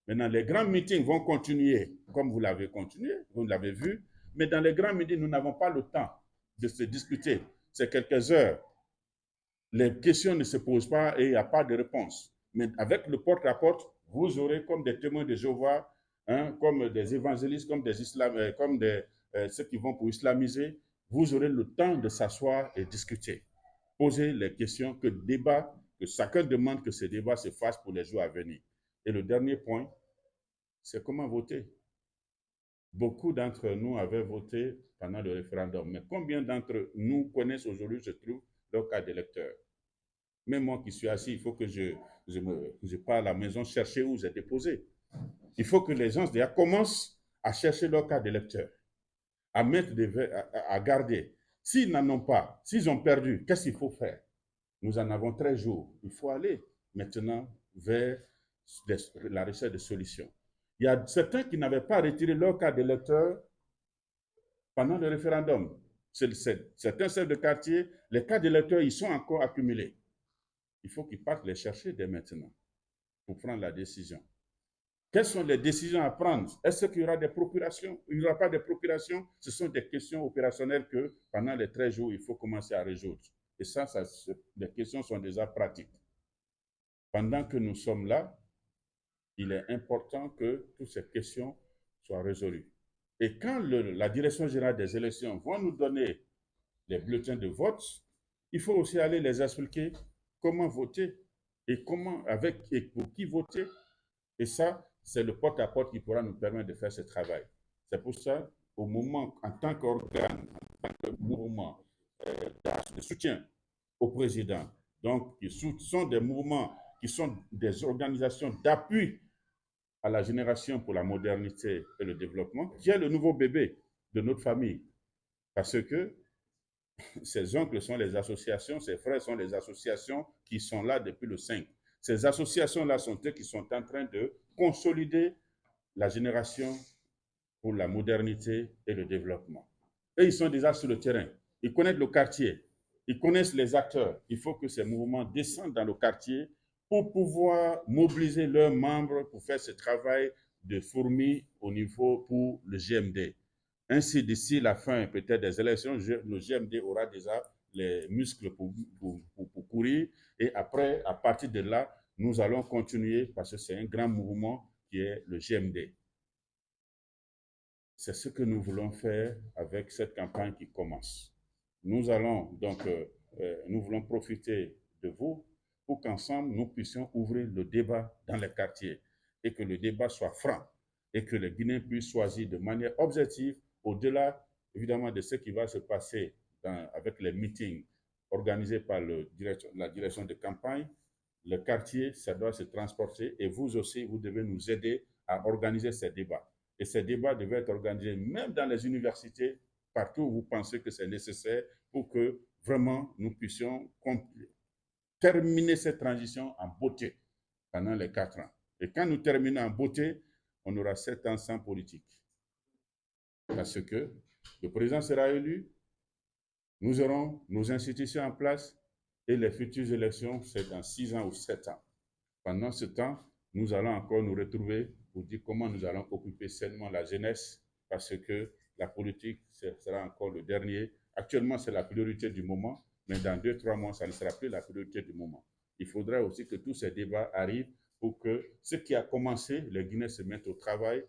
Maintenant, les grands meetings vont continuer, comme vous l'avez continué, vous l'avez vu, mais dans les grands meetings, nous n'avons pas le temps de se discuter. C'est quelques heures. Les questions ne se posent pas et il n'y a pas de réponse. Mais avec le porte-à-porte, vous aurez comme des témoins de Jéhovah, hein, comme des évangélistes, comme ceux qui vont pour islamiser, vous aurez le temps de s'asseoir et discuter. Poser les questions, que chacun demande que ce débat se fasse pour les jours à venir. Et le dernier point, c'est comment voter. Beaucoup d'entre nous avaient voté pendant le référendum, mais combien d'entre nous connaissent aujourd'hui, je trouve, leur carte d'électeur? Même moi qui suis assis, il faut que je pars à la maison chercher où j'ai déposé. Il faut que les gens déjà commencent à chercher leur carte d'électeur, à mettre à garder. S'ils n'en ont pas, s'ils ont perdu, qu'est-ce qu'il faut faire? Nous en avons 13 jours. Il faut aller maintenant vers la recherche de solutions. Il y a certains qui n'avaient pas retiré leur carte d'électeur pendant le référendum. Certains chefs de quartier, les cartes d'électeurs, ils sont encore accumulés. Il faut qu'ils partent les chercher dès maintenant pour prendre la décision. Quelles sont les décisions à prendre? Est-ce qu'il y aura des procurations? Il n'y aura pas de procurations? Ce sont des questions opérationnelles que pendant les 13 jours, il faut commencer à résoudre. Et les questions sont déjà pratiques. Pendant que nous sommes là, il est important que toutes ces questions soient résolues. Et quand la direction générale des élections va nous donner les bulletins de vote, il faut aussi aller les expliquer comment voter et et pour qui voter. Et ça, c'est le porte-à-porte qui pourra nous permettre de faire ce travail. C'est pour ça, au moment, en tant qu'organe, en tant que mouvement de soutien au président, donc qui sont des mouvements qui sont des organisations d'appui à la génération pour la modernité et le développement, qui est le nouveau bébé de notre famille. Parce que ses oncles sont les associations, ses frères sont les associations qui sont là depuis le 5. Ces associations-là sont eux qui sont en train de consolider la génération pour la modernité et le développement. Et ils sont déjà sur le terrain. Ils connaissent le quartier. Ils connaissent les acteurs. Il faut que ces mouvements descendent dans le quartier pour pouvoir mobiliser leurs membres pour faire ce travail de fourmi au niveau pour le GMD. Ainsi, d'ici la fin peut-être des élections, le GMD aura déjà les muscles pour courir. Et après, à partir de là, nous allons continuer parce que c'est un grand mouvement qui est le GMD. C'est ce que nous voulons faire avec cette campagne qui commence. Nous allons donc, nous voulons profiter de vous pour qu'ensemble nous puissions ouvrir le débat dans les quartiers et que le débat soit franc et que les Guinéens puissent choisir de manière objective, au-delà évidemment de ce qui va se passer avec les meetings organisés par la direction de campagne. Le quartier, ça doit se transporter et vous aussi, vous devez nous aider à organiser ces débats. Et ces débats devaient être organisés même dans les universités, partout où vous pensez que c'est nécessaire pour que vraiment nous puissions terminer cette transition en beauté pendant les 4 ans. Et quand nous terminons en beauté, on aura 7 ans sans politique. Parce que le président sera élu, nous aurons nos institutions en place et les futures élections, c'est dans 6 ans ou 7 ans. Pendant ce temps, nous allons encore nous retrouver pour dire comment nous allons occuper seulement la jeunesse, parce que la politique sera encore le dernier. Actuellement, c'est la priorité du moment, mais dans 2-3 mois, ça ne sera plus la priorité du moment. Il faudra aussi que tous ces débats arrivent pour que ce qui a commencé, les Guinéens se mettent au travail